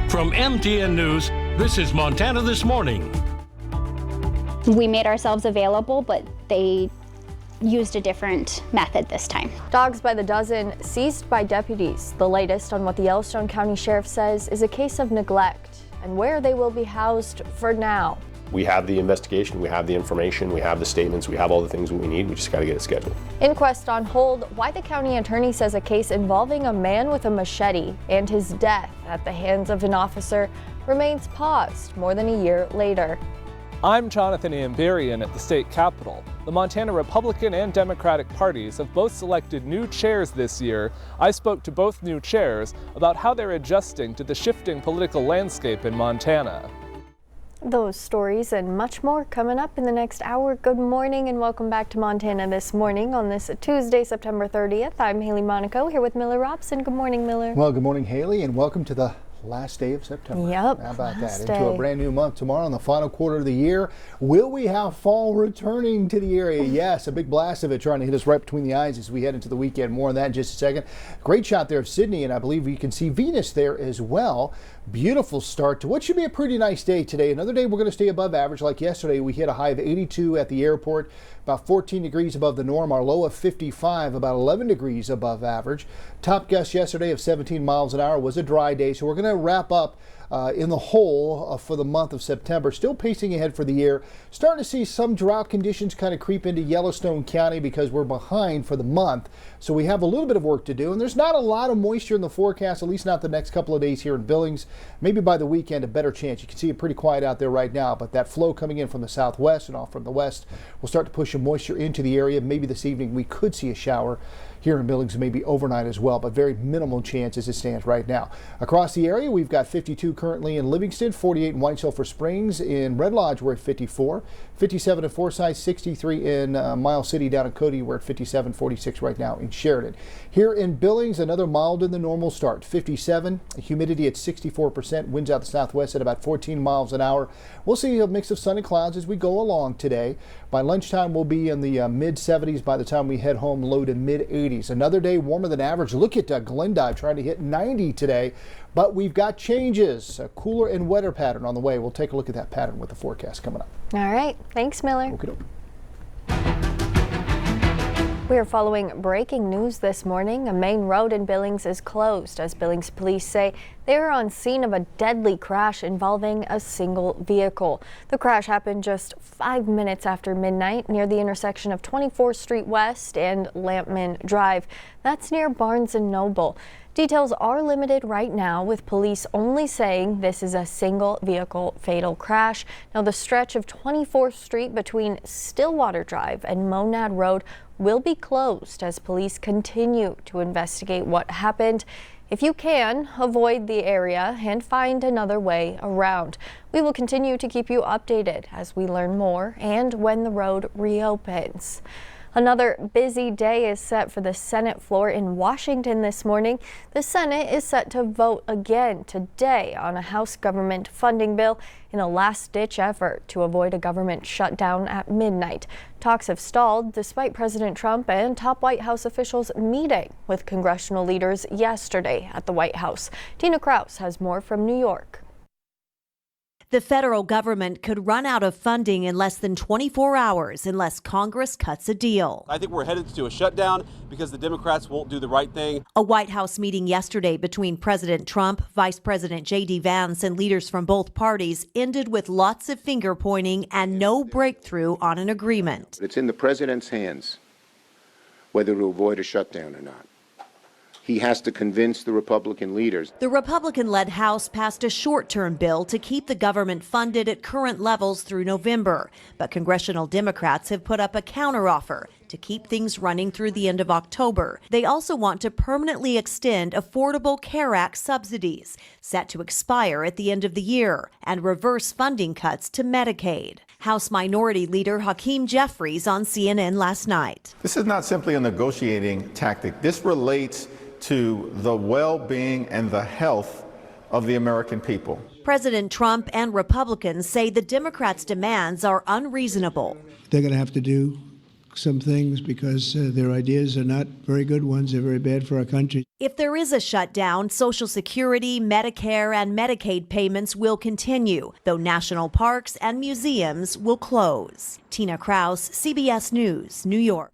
From MTN News, this is Montana This Morning. We made ourselves available, but they used a different method this time. Dogs by the dozen seized by deputies. The latest on what the Yellowstone County Sheriff says is a case of neglect and where they will be housed for now. We have the investigation, we have the information, we have the statements, we have all the things we need. We just got to get it scheduled. Inquest on hold. Why the county attorney says a case involving a man with a machete and his death at the hands of an officer remains paused more than a year later. I'm Jonathan Amberian at the state capitol. The Montana Republican and Democratic parties have both selected new chairs this year. I spoke to both new chairs about how they're adjusting to the shifting political landscape in Montana. Those stories and much more coming up in the next hour. Good morning and welcome back to Montana This Morning on this Tuesday, September 30th. I'm Hailey Monaco here with Miller Robson. Good morning, Miller. Well, good morning, Hailey, and welcome to the last day of September. Yep. How about that? Day. Into a brand new month tomorrow in the final quarter of the year. Will we have fall returning to the area? Yes, a big blast of it trying to hit us right between the eyes as we head into the weekend. More on that in just a second. Great shot there of Sydney, and I believe you can see Venus there as well. Beautiful start to what should be a pretty nice day today. Another day we're going to stay above average. Like yesterday, we hit a high of 82 at the airport, about 14 degrees above the norm. Our low of 55, about 11 degrees above average. Top gust yesterday of 17 miles an hour. Was a dry day, so we're going to wrap up in the hole for the month of September. Still pacing ahead for the year. Starting to see some drought conditions kind of creep into Yellowstone County because we're behind for the month. So we have a little bit of work to do, and there's not a lot of moisture in the forecast, at least not the next couple of days here in Billings. Maybe by the weekend a better chance. You can see it pretty quiet out there right now, but that flow coming in from the southwest and off from the west will start to push some moisture into the area. Maybe this evening we could see a shower here in Billings, maybe overnight as well, but very minimal chance as it stands right now. Across the area, we've got 52 currently in Livingston, 48 in White Sulphur Springs. In Red Lodge, we're at 54, 57 in Forsyth, 63 in Miles City down in Cody. We're at 57, 46 right now in Sheridan. Here in Billings, another milder than normal start, 57, humidity at 64%, winds out the southwest at about 14 miles an hour. We'll see a mix of sun and clouds as we go along today. By lunchtime, we'll be in the mid 70s. By the time we head home, low to mid 80s. Another day warmer than average. Look at Glendive trying to hit 90 today, but we've got changes, a cooler and wetter pattern on the way. We'll take a look at that pattern with the forecast coming up. All right. Thanks, Miller. Okey-doke. We are following breaking news this morning. A main road in Billings is closed as Billings police say they are on scene of a deadly crash involving a single vehicle. The crash happened just 5 minutes after midnight near the intersection of 24th Street West and Lampman Drive. That's near Barnes & Noble. Details are limited right now, with police only saying this is a single vehicle fatal crash. Now, the stretch of 24th Street between Stillwater Drive and Monad Road will be closed as police continue to investigate what happened. If you can, avoid the area and find another way around. We will continue to keep you updated as we learn more and when the road reopens. Another busy day is set for the Senate floor in Washington this morning. The Senate is set to vote again today on a House government funding bill in a last-ditch effort to avoid a government shutdown at midnight. Talks have stalled despite President Trump and top White House officials meeting with congressional leaders yesterday at the White House. Tina Kraus has more from New York. The federal government could run out of funding in less than 24 hours unless Congress cuts a deal. I think we're headed to a shutdown because the Democrats won't do the right thing. A White House meeting yesterday between President Trump, Vice President J.D. Vance, and leaders from both parties ended with lots of finger pointing and no breakthrough on an agreement. It's in the president's hands whether to avoid a shutdown or not. He has to convince the Republican leaders. The Republican-led House passed a short-term bill to keep the government funded at current levels through November. But congressional Democrats have put up a counteroffer to keep things running through the end of October. They also want to permanently extend Affordable Care Act subsidies, set to expire at the end of the year, and reverse funding cuts to Medicaid. House Minority Leader Hakeem Jeffries on CNN last night. This is not simply a negotiating tactic. This relates to the well-being and the health of the American people. President Trump and Republicans say the Democrats' demands are unreasonable. They're going to have to do some things because their ideas are not very good ones. They're very bad for our country. If there is a shutdown, Social Security, Medicare, and Medicaid payments will continue, though national parks and museums will close. Tina Kraus, CBS News, New York.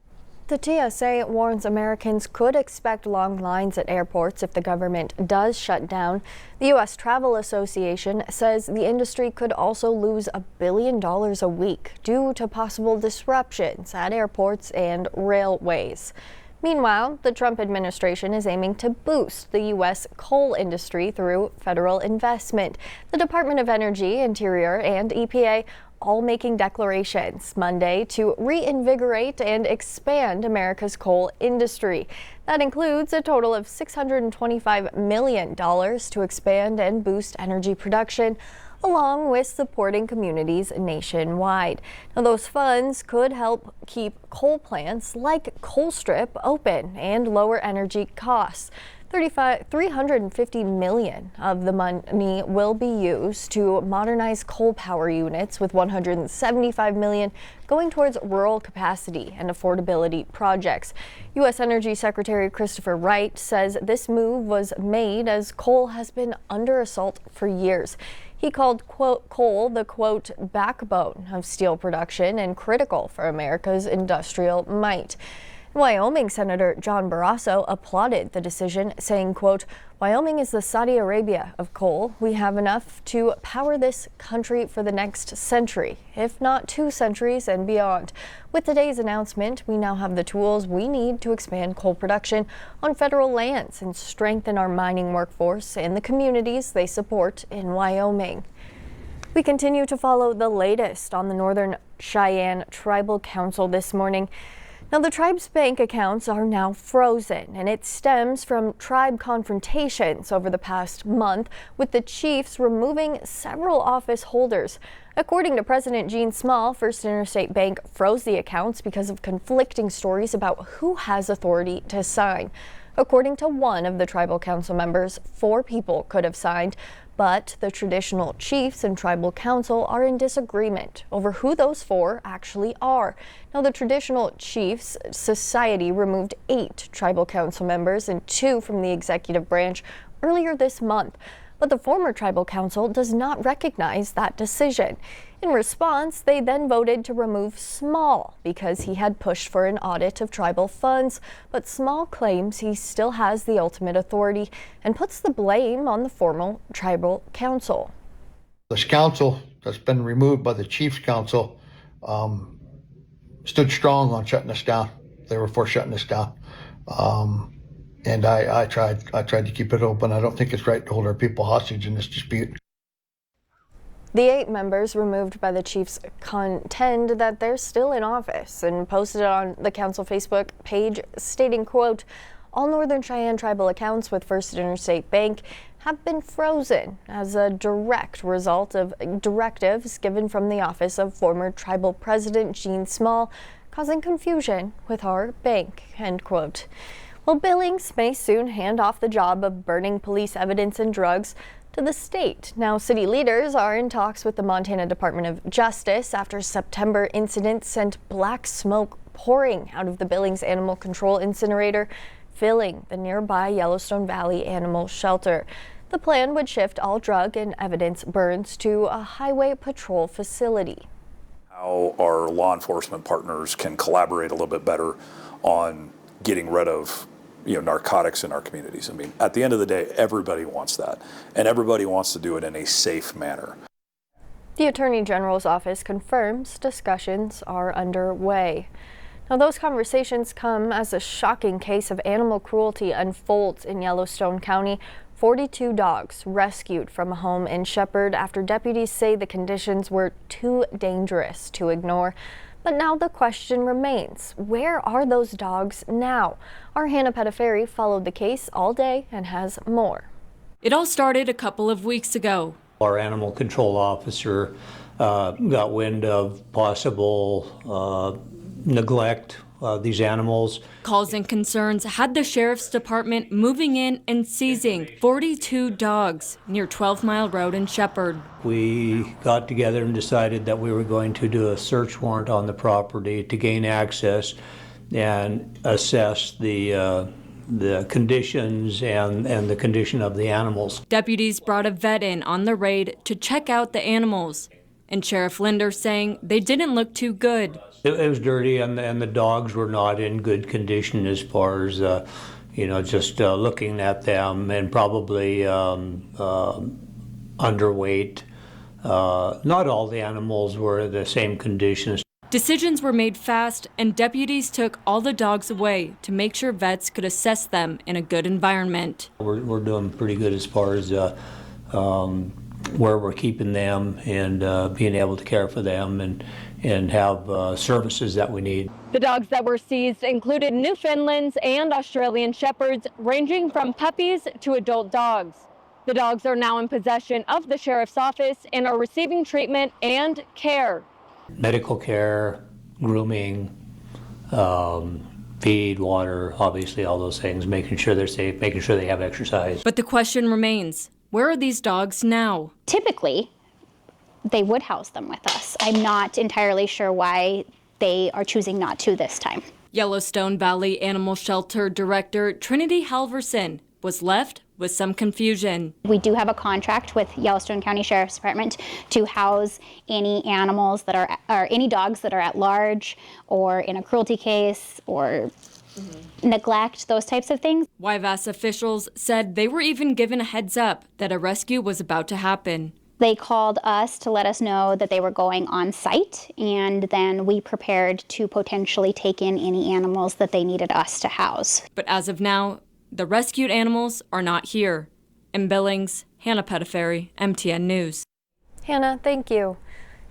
The TSA warns Americans could expect long lines at airports if the government does shut down. The U.S. Travel Association says the industry could also lose $1 billion a week due to possible disruptions at airports and railways. Meanwhile, the Trump administration is aiming to boost the U.S. coal industry through federal investment. The Department of Energy, Interior, and EPA all making declarations Monday to reinvigorate and expand America's coal industry. That includes a total of $625 million to expand and boost energy production, along with supporting communities nationwide. Now, those funds could help keep coal plants like Colstrip open and lower energy costs. $350 million of the money will be used to modernize coal power units, with $175 million going towards rural capacity and affordability projects. U.S. Energy Secretary Christopher Wright says this move was made as coal has been under assault for years. He called coal the, quote, backbone of steel production and critical for America's industrial might. Wyoming Senator John Barrasso applauded the decision, saying, quote, Wyoming is the Saudi Arabia of coal. We have enough to power this country for the next century, if not 2 centuries and beyond. With today's announcement, we now have the tools we need to expand coal production on federal lands and strengthen our mining workforce and the communities they support in Wyoming. We continue to follow the latest on the Northern Cheyenne Tribal Council this morning. Now, the tribe's bank accounts are now frozen, and it stems from tribe confrontations over the past month, with the chiefs removing several office holders. According to President Gene Small, First Interstate Bank froze the accounts because of conflicting stories about who has authority to sign. According to one of the tribal council members, 4 people could have signed, but the traditional chiefs and tribal council are in disagreement over who those 4 actually are. Now, the traditional chiefs society removed 8 tribal council members and 2 from the executive branch earlier this month, but the former tribal council does not recognize that decision. In response, they then voted to remove Small because he had pushed for an audit of tribal funds, but Small claims he still has the ultimate authority and puts the blame on the former tribal council. This council that's been removed by the Chiefs Council stood strong on shutting us down. They were for shutting us down. And I tried to keep it open. I don't think it's right to hold our people hostage in this dispute. The 8 members removed by the chiefs contend that they're still in office and posted on the council Facebook page stating, quote, all Northern Cheyenne tribal accounts with First Interstate Bank have been frozen as a direct result of directives given from the office of former tribal president Gene Small, causing confusion with our bank, end quote. Well, Billings may soon hand off the job of burning police evidence and drugs to the state. Now, city leaders are in talks with the Montana Department of Justice after a September incident sent black smoke pouring out of the Billings Animal Control incinerator, filling the nearby Yellowstone Valley Animal Shelter. The plan would shift all drug and evidence burns to a highway patrol facility. How our law enforcement partners can collaborate a little bit better on getting rid of narcotics in our communities. I mean, at the end of the day, everybody wants that, and everybody wants to do it in a safe manner. The Attorney General's office confirms discussions are underway. Now, those conversations come as a shocking case of animal cruelty unfolds in Yellowstone County. 42 dogs rescued from a home in Shepherd after deputies say the conditions were too dangerous to ignore. But now the question remains, where are those dogs now? Our Hannah Pettiferi followed the case all day and has more. It all started a couple of weeks ago. Our animal control officer got wind of possible neglect these animals. Calls and concerns had the sheriff's department moving in and seizing 42 dogs near 12 Mile Road in Shepherd. We got together and decided that we were going to do a search warrant on the property to gain access and assess the conditions and the condition of the animals. Deputies brought a vet in on the raid to check out the animals, and Sheriff Linder saying they didn't look too good. It was dirty, and the dogs were not in good condition as far as, just looking at them, and probably underweight. Not all the animals were the same conditions. Decisions were made fast, and deputies took all the dogs away to make sure vets could assess them in a good environment. We're doing pretty good as far as where we're keeping them and being able to care for them and have services that we need. The dogs that were seized included Newfoundlands and Australian Shepherds, ranging from puppies to adult dogs. The dogs are now in possession of the sheriff's office and are receiving treatment and care. Medical care, grooming, feed, water, obviously all those things, making sure they're safe, making sure they have exercise. But the question remains, where are these dogs now? Typically, they would house them with us. I'm not entirely sure why they are choosing not to this time. Yellowstone Valley Animal Shelter Director Trinity Halverson was left with some confusion. We do have a contract with Yellowstone County Sheriff's Department to house any animals that are any dogs that are at large or in a cruelty case or neglect, those types of things. YVAS officials said they were even given a heads up that a rescue was about to happen. They called us to let us know that they were going on site, and then we prepared to potentially take in any animals that they needed us to house. But as of now, the rescued animals are not here. In Billings, Hannah Pettiferry, MTN News. Hannah, thank you.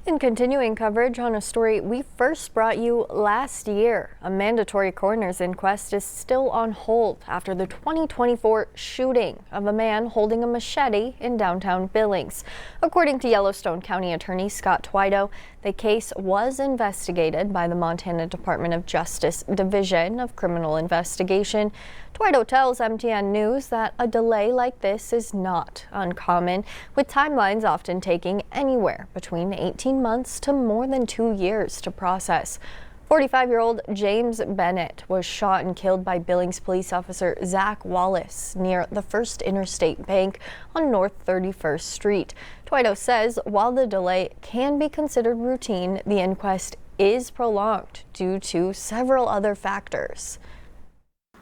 In continuing coverage on a story we first brought you last year, a mandatory coroner's inquest is still on hold after the 2024 shooting of a man holding a machete in downtown Billings. According to Yellowstone County Attorney Scott Twido, the case was investigated by the Montana Department of Justice Division of Criminal Investigation. Twido tells MTN News that a delay like this is not uncommon, with timelines often taking anywhere between 18 months to more than 2 years to process. 45-year-old James Bennett was shot and killed by Billings police officer Zach Wallace near the First Interstate Bank on North 31st Street. Twido says while the delay can be considered routine, the inquest is prolonged due to several other factors.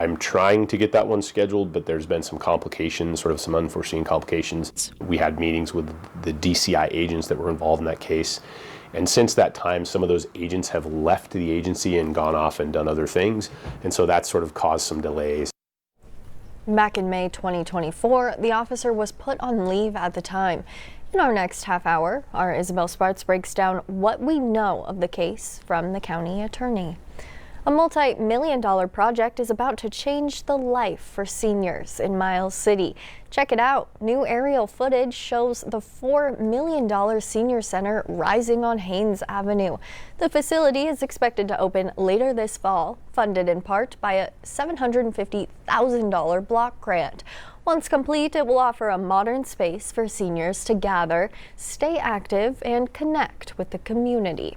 I'm trying to get that one scheduled, but there's been some complications, sort of some unforeseen complications. We had meetings with the DCI agents that were involved in that case. And since that time, some of those agents have left the agency and gone off and done other things. And so that sort of caused some delays. Back in May 2024, the officer was put on leave at the time. In our next half hour, our Isabel Sparts breaks down what we know of the case from the county attorney. A multi-million-dollar project is about to change the life for seniors in Miles City. Check it out. New aerial footage shows the $4 million senior center rising on Haynes Avenue. The facility is expected to open later this fall, funded in part by a $750,000 block grant. Once complete, it will offer a modern space for seniors to gather, stay active, and connect with the community.